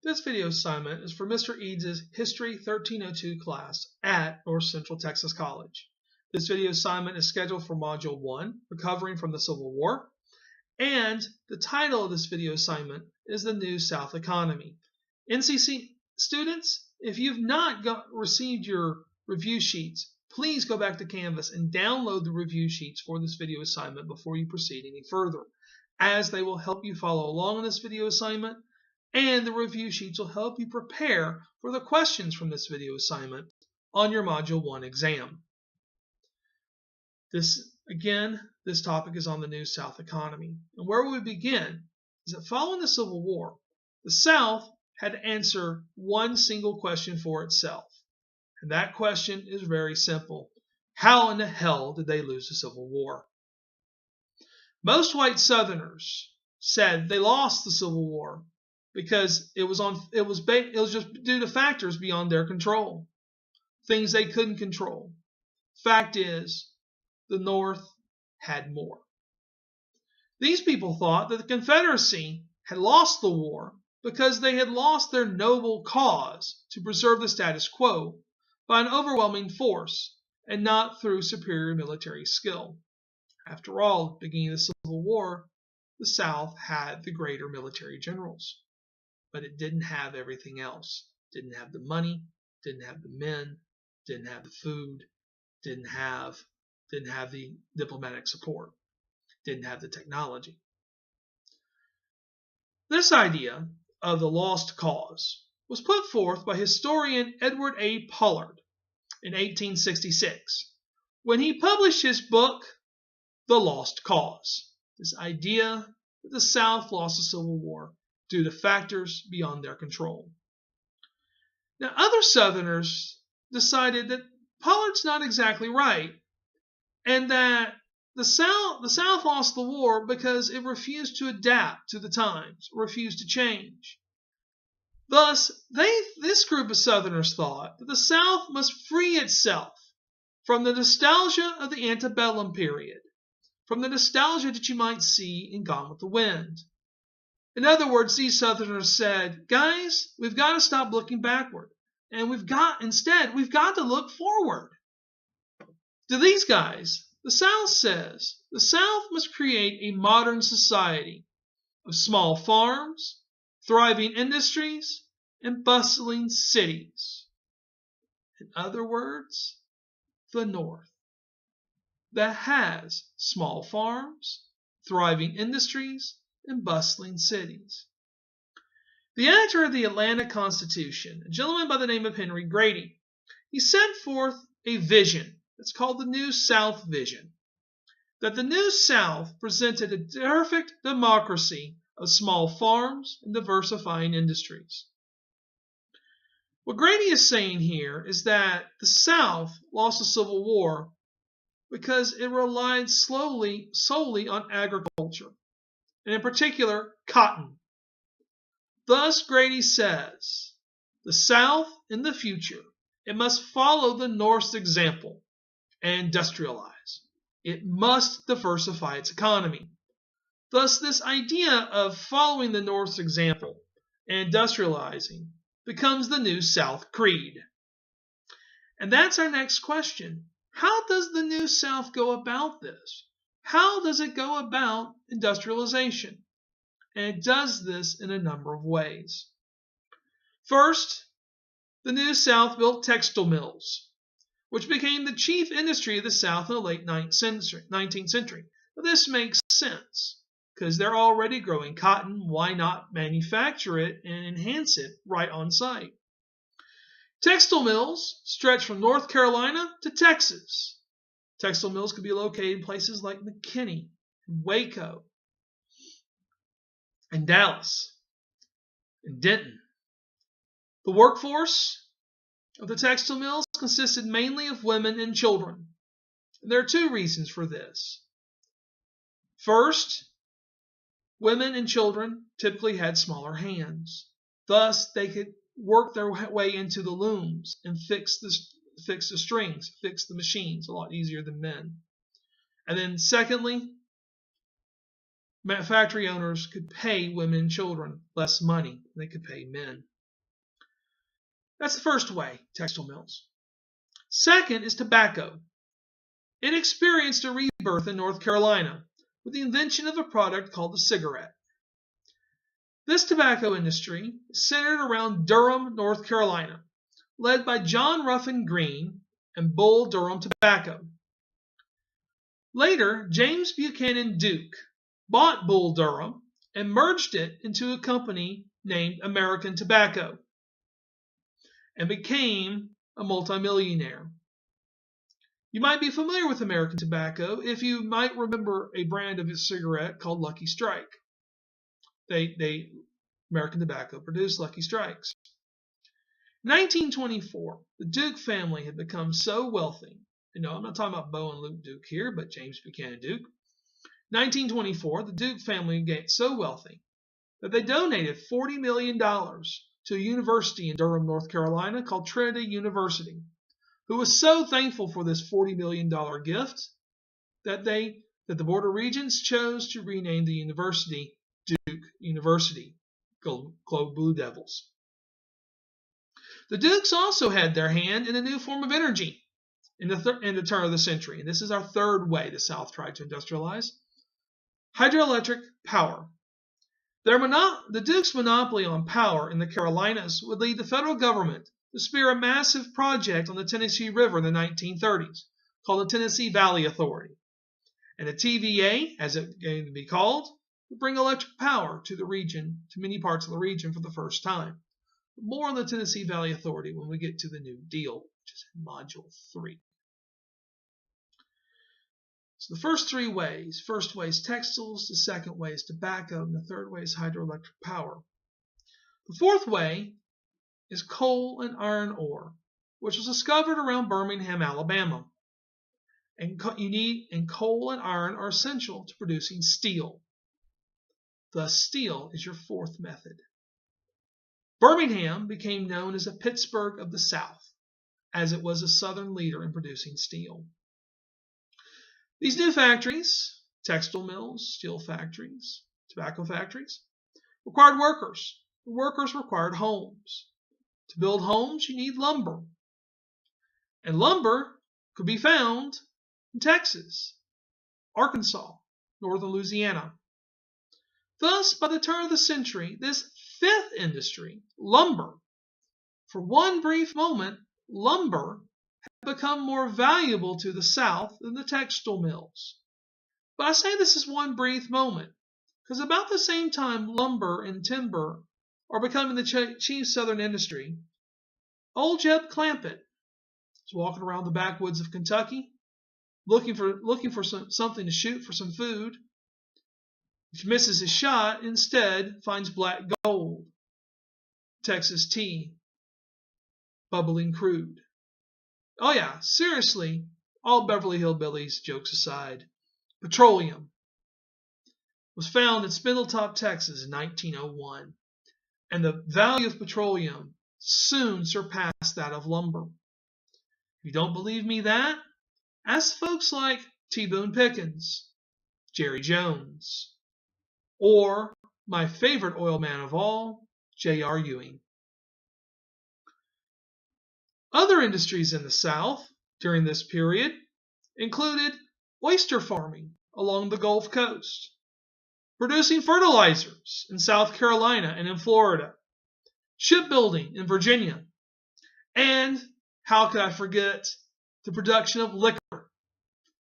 This video assignment is for Mr. Eads' History 1302 class at North Central Texas College. This video assignment is scheduled for Module 1, Recovering from the Civil War, and the title of this video assignment is The New South Economy. NCC students, if you've not received your review sheets, please go back to Canvas and download the review sheets for this video assignment before you proceed any further, as they will help you follow along in this video assignment, and the review sheets will help you prepare for the questions from this video assignment on your Module 1 exam. This topic is on the New South Economy. And where we begin is that following the Civil War, the South had to answer one single question for itself. And that question is very simple. How in the hell did they lose the Civil War? Most white Southerners said they lost the Civil War because it was just due to factors beyond their control, things they couldn't control. Fact is, the North had more. These people thought that the Confederacy had lost the war because they had lost their noble cause to preserve the status quo by an overwhelming force and not through superior military skill. After all, at the beginning of the Civil War, the South had the greater military generals, but it didn't have everything else. Didn't have the money, didn't have the men, didn't have the food, didn't have the diplomatic support, didn't have the technology. This idea of the lost cause was put forth by historian Edward A. Pollard in 1866 when he published his book, The Lost Cause. This idea that the South lost the Civil War due to factors beyond their control. Now, other Southerners decided that Pollard's not exactly right, and that the South lost the war because it refused to adapt to the times, refused to change. Thus, this group of Southerners thought that the South must free itself from the nostalgia of the antebellum period, from the nostalgia that you might see in Gone with the Wind. In other words, these Southerners said, guys, we've got to stop looking backward, and we've got to look forward. To these guys, the South says the South must create a modern society of small farms, thriving industries, and bustling cities. In other words, the North that has small farms, thriving industries, and bustling cities. The editor of the Atlanta Constitution, a gentleman by the name of Henry Grady, he set forth a vision that's called the New South Vision, that the New South presented a perfect democracy of small farms and diversifying industries. What Grady is saying here is that the South lost the Civil War because it relied solely on agriculture, and in particular, cotton. Thus, Grady says, the South in the future, it must follow the North's example and industrialize. It must diversify its economy. Thus, this idea of following the North's example and industrializing becomes the New South creed. And that's our next question. How does the New South go about this? How does it go about industrialization? And it does this in a number of ways. First, the New South built textile mills, which became the chief industry of the South in the late 19th century. Now, this makes sense, because they're already growing cotton. Why not manufacture it and enhance it right on site? Textile mills stretch from North Carolina to Texas. Textile mills could be located in places like McKinney, Waco, and Dallas, and Denton. The workforce of the textile mills consisted mainly of women and children. And there are two reasons for this. First, women and children typically had smaller hands. Thus, they could work their way into the looms and fix the strings, fix the machines a lot easier than men. And then secondly, factory owners could pay women and children less money than they could pay men. That's the first way, textile mills. Second is tobacco. It experienced a rebirth in North Carolina with the invention of a product called the cigarette. This tobacco industry is centered around Durham, North Carolina, led by John Ruffin Green and Bull Durham Tobacco. Later, James Buchanan Duke bought Bull Durham and merged it into a company named American Tobacco and became a multimillionaire. You might be familiar with American Tobacco if you might remember a brand of a cigarette called Lucky Strike. American Tobacco produced Lucky Strikes. In 1924, the Duke family had become so wealthy. And no, I'm not talking about Bo and Luke Duke here, but James Buchanan Duke. 1924, the Duke family got so wealthy that they donated $40 million to a university in Durham, North Carolina called Trinity University, who was so thankful for this $40 million gift that the Board of Regents chose to rename the university Duke University, Go Blue Devils. The Dukes also had their hand in a new form of energy in the turn of the century, and this is our third way the South tried to industrialize: hydroelectric power. The Dukes' monopoly on power in the Carolinas would lead the federal government to spear a massive project on the Tennessee River in the 1930s called the Tennessee Valley Authority. And the TVA, as it came to be called, would bring electric power to the region, to many parts of the region for the first time. More on the Tennessee Valley Authority when we get to the New Deal, which is Module 3. So the first three ways: first way is textiles, the second way is tobacco, and the third way is hydroelectric power. The fourth way is coal and iron ore, which was discovered around Birmingham, Alabama. And coal and iron are essential to producing steel. Thus, steel is your fourth method. Birmingham became known as the Pittsburgh of the South, as it was a southern leader in producing steel. These new factories, textile mills, steel factories, tobacco factories, required workers. The workers required homes. To build homes, you need lumber. And lumber could be found in Texas, Arkansas, northern Louisiana. Thus, by the turn of the century, this fifth industry, lumber, for one brief moment, lumber had become more valuable to the South than the textile mills. But I say this is one brief moment, because about the same time lumber and timber are becoming the chief southern industry, old Jeb Clampett was walking around the backwoods of Kentucky, looking for something to shoot for some food. If he misses his shot, instead finds black gold, Texas tea, bubbling crude. Oh yeah, seriously, all Beverly Hillbillies, jokes aside, petroleum was found in Spindletop, Texas in 1901, and the value of petroleum soon surpassed that of lumber. If you don't believe me that, ask folks like T. Boone Pickens, Jerry Jones, or my favorite oil man of all, J.R. Ewing. Other industries in the South during this period included oyster farming along the Gulf Coast, producing fertilizers in South Carolina and in Florida, shipbuilding in Virginia, and how could I forget the production of liquor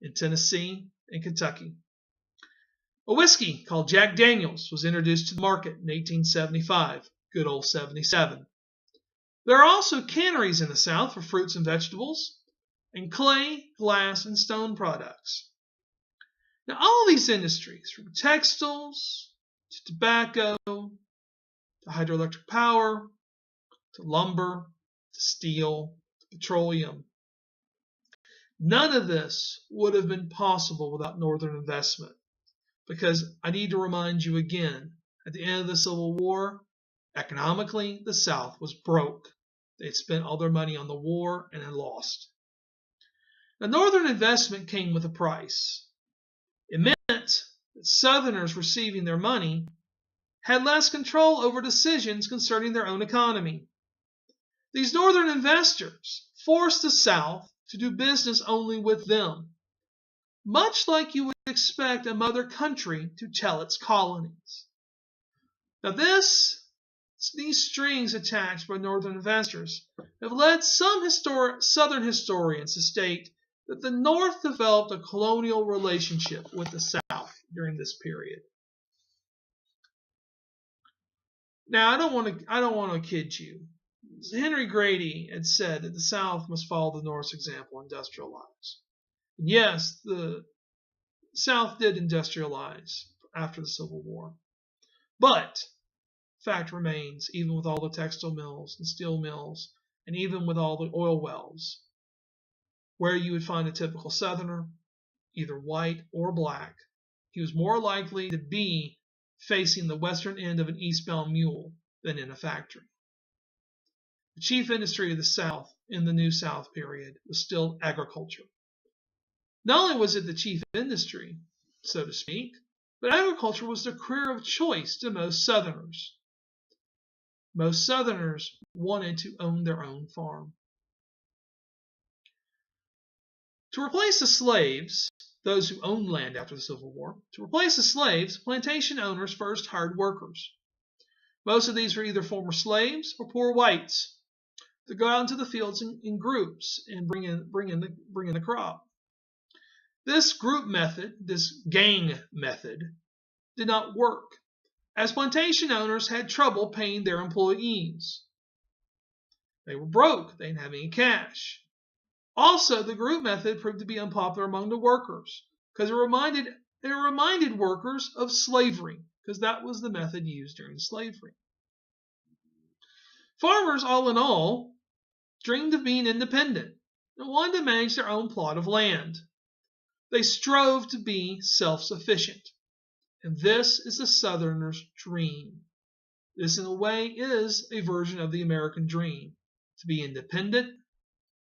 in Tennessee and Kentucky. A whiskey called Jack Daniels was introduced to the market in 1875, good old 77. There are also canneries in the South for fruits and vegetables, and clay, glass, and stone products. Now, all of these industries, from textiles to tobacco to hydroelectric power to lumber to steel to petroleum, none of this would have been possible without Northern investment. Because I need to remind you again, at the end of the Civil War, economically, the South was broke. They had spent all their money on the war and had lost. Now, Northern investment came with a price. It meant that Southerners receiving their money had less control over decisions concerning their own economy. These northern investors forced the South to do business only with them, much like you would expect a mother country to tell its colonies. Now these strings attached by northern investors have led some southern historians to state that the North developed a colonial relationship with the South during this period. Now I don't want to kid you. Henry Grady had said that the South must follow the North's example and industrialize. And yes, the South did industrialize after the Civil War. But fact remains, even with all the textile mills and steel mills, and even with all the oil wells, where you would find a typical Southerner, either white or black, he was more likely to be facing the western end of an eastbound mule than in a factory. The chief industry of the South in the New South period was still agriculture. Not only was it the chief industry, so to speak, but agriculture was the career of choice to most Southerners. Most Southerners wanted to own their own farm. To replace the slaves, those who owned land after the Civil War, to replace the slaves, plantation owners first hired workers. Most of these were either former slaves or poor whites to go out into the fields in groups and bring in the crop. This group method, this gang method, did not work, as plantation owners had trouble paying their employees. They were broke, they didn't have any cash. Also, the group method proved to be unpopular among the workers because it reminded workers of slavery, because that was the method used during slavery. Farmers, all in all, dreamed of being independent and wanted to manage their own plot of land. They strove to be self-sufficient, and this is the Southerner's dream. This, in a way, is a version of the American dream, to be independent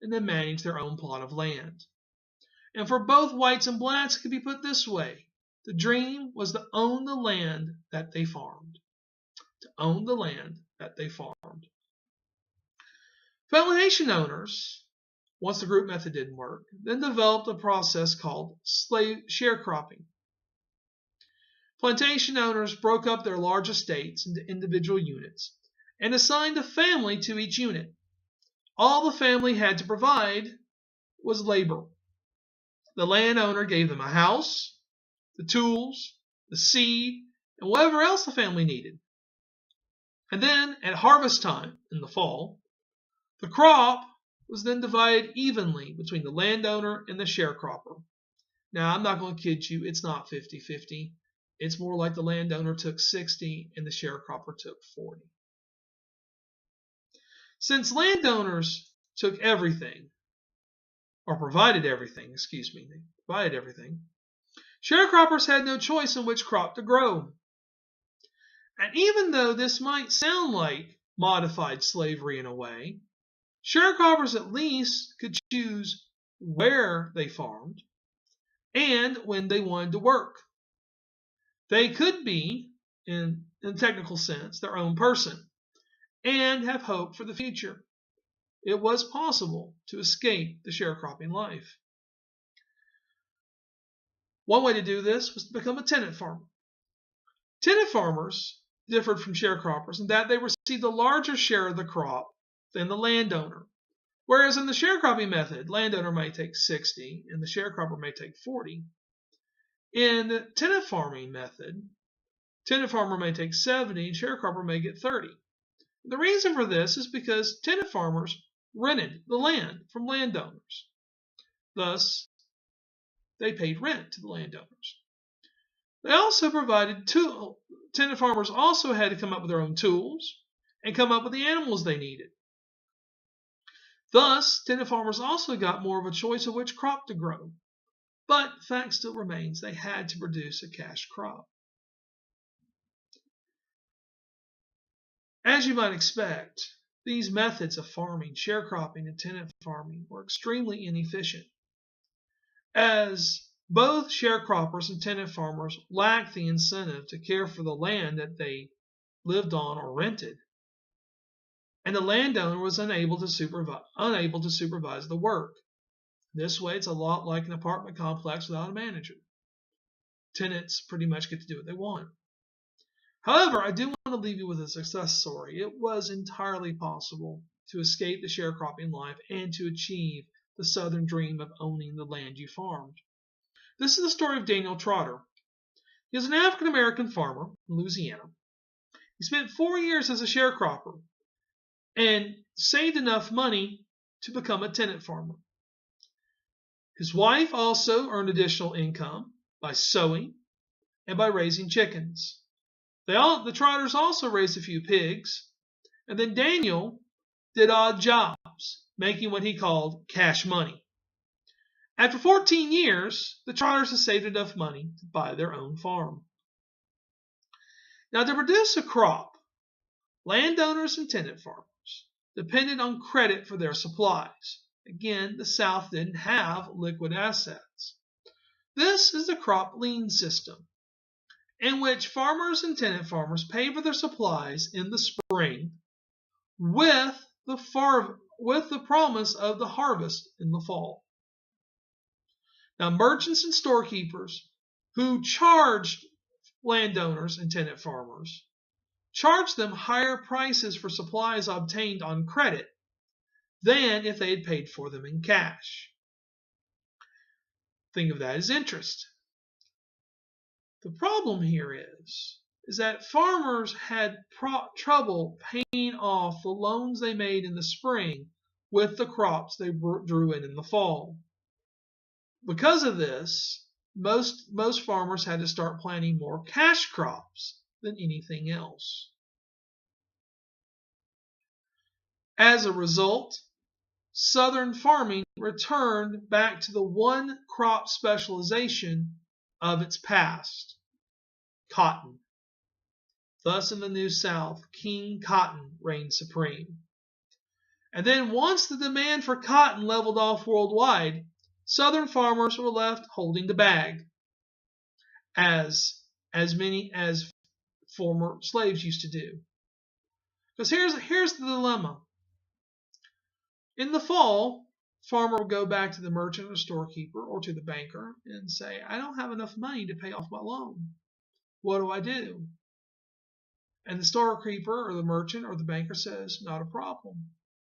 and to manage their own plot of land. And for both whites and blacks, it could be put this way. The dream was to own the land that they farmed. To own the land that they farmed. Plantation owners, once the group method didn't work, then developed a process called slave sharecropping. Plantation owners broke up their large estates into individual units and assigned a family to each unit. All the family had to provide was labor. The landowner gave them a house, the tools, the seed, and whatever else the family needed. And then at harvest time in the fall, the crop was then divided evenly between the landowner and the sharecropper. Now, I'm not going to kid you, it's not 50-50. It's more like the landowner took 60 and the sharecropper took 40. Since landowners took everything, or provided everything, they provided everything, sharecroppers had no choice in which crop to grow. And even though this might sound like modified slavery in a way, sharecroppers at least could choose where they farmed and when they wanted to work. They could be, in a technical sense, their own person and have hope for the future. It was possible to escape the sharecropping life. One way to do this was to become a tenant farmer. Tenant farmers differed from sharecroppers in that they received a larger share of the crop than the landowner. Whereas in the sharecropping method, landowner may take 60 and the sharecropper may take 40. In the tenant farming method, tenant farmer may take 70 and sharecropper may get 30. The reason for this is because tenant farmers rented the land from landowners. Thus, they paid rent to the landowners. They also provided tenant farmers also had to come up with their own tools and come up with the animals they needed. Thus, tenant farmers also got more of a choice of which crop to grow. But the fact still remains they had to produce a cash crop. As you might expect, these methods of farming, sharecropping and tenant farming, were extremely inefficient, as both sharecroppers and tenant farmers lacked the incentive to care for the land that they lived on or rented. and the landowner was unable to supervise the work. This way, it's a lot like an apartment complex without a manager. Tenants pretty much get to do what they want. However, I do want to leave you with a success story. It was entirely possible to escape the sharecropping life and to achieve the Southern dream of owning the land you farmed. This is the story of Daniel Trotter. He was an African American farmer in Louisiana. He spent 4 years as a sharecropper and saved enough money to become a tenant farmer. His wife also earned additional income by sewing and by raising chickens. The Trotters also raised a few pigs, and then Daniel did odd jobs, making what he called cash money. After 14 years, the Trotters had saved enough money to buy their own farm. Now, to produce a crop, landowners and tenant farmers depended on credit for their supplies. Again, the South didn't have liquid assets. This is the crop lien system, in which farmers and tenant farmers pay for their supplies in the spring with the promise of the harvest in the fall. Now, merchants and storekeepers who charged landowners and tenant farmers charged them higher prices for supplies obtained on credit than if they had paid for them in cash. Think of that as interest. The problem here is that farmers had trouble paying off the loans they made in the spring with the crops they drew in the fall. Because of this, most farmers had to start planting more cash crops than anything else. As a result, Southern farming returned back to the one crop specialization of its past: cotton. Thus, in the New South, King Cotton reigned supreme. And then once the demand for cotton leveled off worldwide, Southern farmers were left holding the bag, as many as former slaves used to do. Because here's the dilemma. In the fall, farmer would go back to the merchant or storekeeper or to the banker and say, I don't have enough money to pay off my loan. What do I do? And the storekeeper or the merchant or the banker says, not a problem.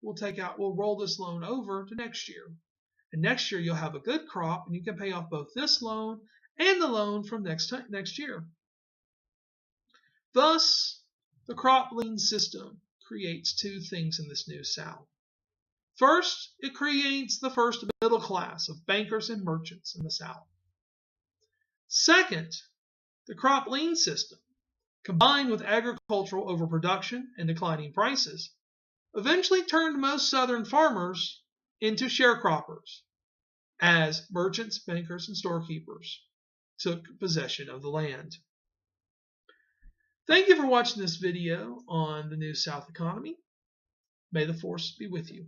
We'll roll this loan over to next year. And next year you'll have a good crop and you can pay off both this loan and the loan from next year. Thus, the crop lien system creates two things in this New South. First, it creates the first middle class of bankers and merchants in the South. Second, the crop lien system, combined with agricultural overproduction and declining prices, eventually turned most Southern farmers into sharecroppers, as merchants, bankers, and storekeepers took possession of the land. Thank you for watching this video on the New South economy. May the force be with you.